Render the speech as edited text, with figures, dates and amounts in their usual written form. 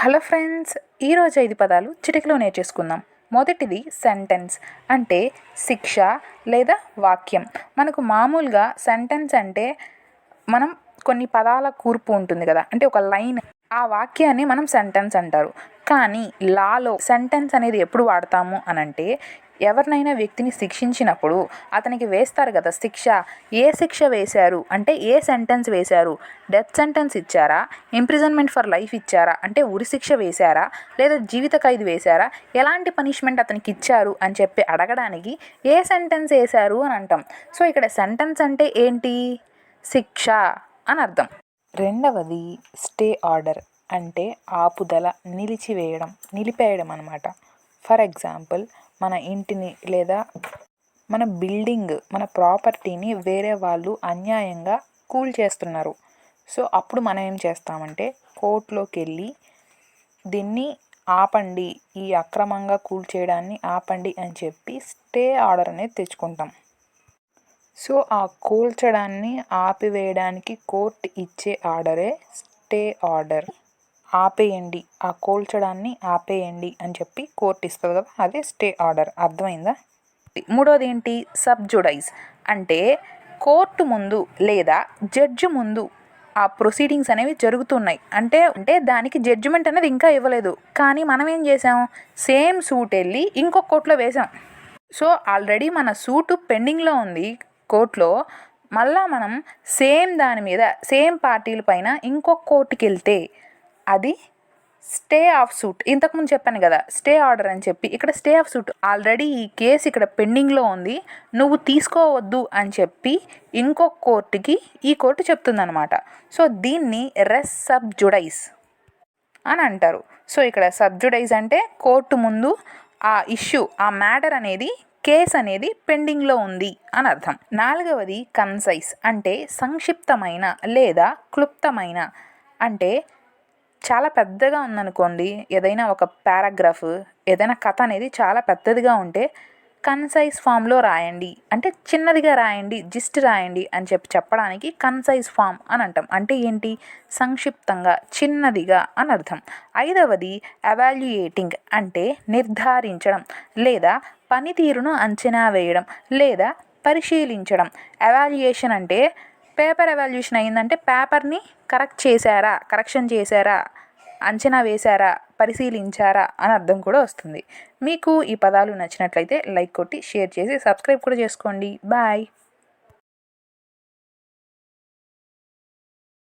Hello friends, ఈరోజు 5 పదాలు చిటికలో నేర్చేసుకుందాం. మొదటిది సెంటెన్స్ అంటే శిక్ష లేదా వాక్యం. మనకు మామూలుగా సెంటెన్స్ అంటే మనం కొన్ని పదాల కూర్పు ఉంటుంది కదా, అంటే ఒక లైన్, ఆ వాక్యాన్ని మనం సెంటెన్స్ అంటారు. కానీ లాలో సెంటెన్స్ అనేది ఎప్పుడు వాడతాము అనంటే ఎవరినైనా వ్యక్తిని శిక్షించినప్పుడు అతనికి వేస్తారు కదా శిక్ష. ఏ శిక్ష వేశారు అంటే ఏ సెంటెన్స్ వేశారు? డెత్ సెంటెన్స్ ఇచ్చారా, ఇంప్రిజన్మెంట్ ఫర్ లైఫ్ ఇచ్చారా, అంటే ఉరి శిక్ష వేశారా, లేదా జీవిత ఖైదు వేశారా, ఎలాంటి పనిష్మెంట్ అతనికి ఇచ్చారు అని చెప్పి అడగడానికి ఏ సెంటెన్స్ వేశారు అని అంటాం. సో ఇక్కడ సెంటెన్స్ అంటే ఏంటి? శిక్ష అని అర్థం. రెండవది స్టే ఆర్డర్ అంటే ఆపుదల, నిలిపేయడం అన్నమాట. ఫర్ ఎగ్జాంపుల్, మన ఇంటిని లేదా మన బిల్డింగ్, మన ప్రాపర్టీని వేరే వాళ్ళు అన్యాయంగా కూల్చేస్తున్నారు. సో అప్పుడు మనం ఏం చేస్తామంటే కోర్టులోకి వెళ్ళి దీన్ని ఆపండి, ఈ అక్రమంగా కూల్చేయడాన్ని ఆపండి అని చెప్పి స్టే ఆర్డర్ అనేది తెచ్చుకుంటాం. సో ఆ కూల్చడాన్ని ఆపివేయడానికి కోర్టు ఇచ్చే ఆర్డరే స్టే ఆర్డర్. ఆపేయండి, ఆ కూల్చడాన్ని ఆపేయండి అని చెప్పి కోర్టు ఇస్తుంది కదా, అదే స్టే ఆర్డర్. అర్థమైందా? మూడోది ఏంటి? సబ్జుడైజ్ అంటే కోర్టు ముందు లేదా జడ్జి ముందు ఆ ప్రొసీడింగ్స్ అనేవి జరుగుతున్నాయి. అంటే దానికి జడ్జిమెంట్ అనేది ఇంకా ఇవ్వలేదు, కానీ మనం ఏం చేసాం? సేమ్ సూట్ వెళ్ళి ఇంకొక కోర్టులో వేసాం. సో ఆల్రెడీ మన సూటు పెండింగ్లో ఉంది కోర్టులో, మళ్ళా మనం సేమ్ దాని మీద సేమ్ పార్టీల పైన ఇంకొక కోర్టుకి వెళ్తే అది స్టే ఆఫ్ సూట్. ఇంతకుముందు చెప్పాను కదా స్టే ఆర్డర్ అని చెప్పి, ఇక్కడ స్టే ఆఫ్ సూట్. ఆల్రెడీ ఈ కేసు ఇక్కడ పెండింగ్లో ఉంది, నువ్వు తీసుకోవద్దు అని చెప్పి ఇంకొక కోర్టుకి ఈ కోర్టు చెప్తుందనమాట. సో దీన్ని రెస్ సబ్జుడైజ్ అని అంటారు. సో ఇక్కడ సబ్జుడైజ్ అంటే కోర్టు ముందు ఆ ఇష్యూ, ఆ మ్యాటర్ అనేది, కేసు అనేది పెండింగ్లో ఉంది అని అర్థం. నాలుగవది కన్సైజ్ అంటే సంక్షిప్తమైన లేదా క్లుప్తమైన. అంటే చాలా పెద్దగా ఉందనుకోండి, ఏదైనా ఒక పారాగ్రాఫ్, ఏదైనా కథ అనేది చాలా పెద్దదిగా ఉంటే కన్సైజ్ ఫామ్లో రాయండి, అంటే చిన్నదిగా రాయండి, జిస్ట్ రాయండి అని చెప్పడానికి కన్సైజ్ ఫామ్ అని అంటాం. అంటే ఏంటి? సంక్షిప్తంగా, చిన్నదిగా అని అర్థం. ఐదవది ఎవాల్యుయేటింగ్ అంటే నిర్ధారించడం లేదా పనితీరును అంచనా వేయడం లేదా పరిశీలించడం. ఎవాల్యుయేషన్ అంటే పేపర్ ఎవాల్యుయేషన్ అయిందంటే పేపర్ని కరెక్షన్ చేశారా, అంచనా వేశారా, పరిశీలించారా అని అర్థం కూడా వస్తుంది. మీకు ఈ పదాలు నచ్చినట్లయితే లైక్ కొట్టి షేర్ చేసి సబ్స్క్రైబ్ కూడా చేసుకోండి. బాయ్.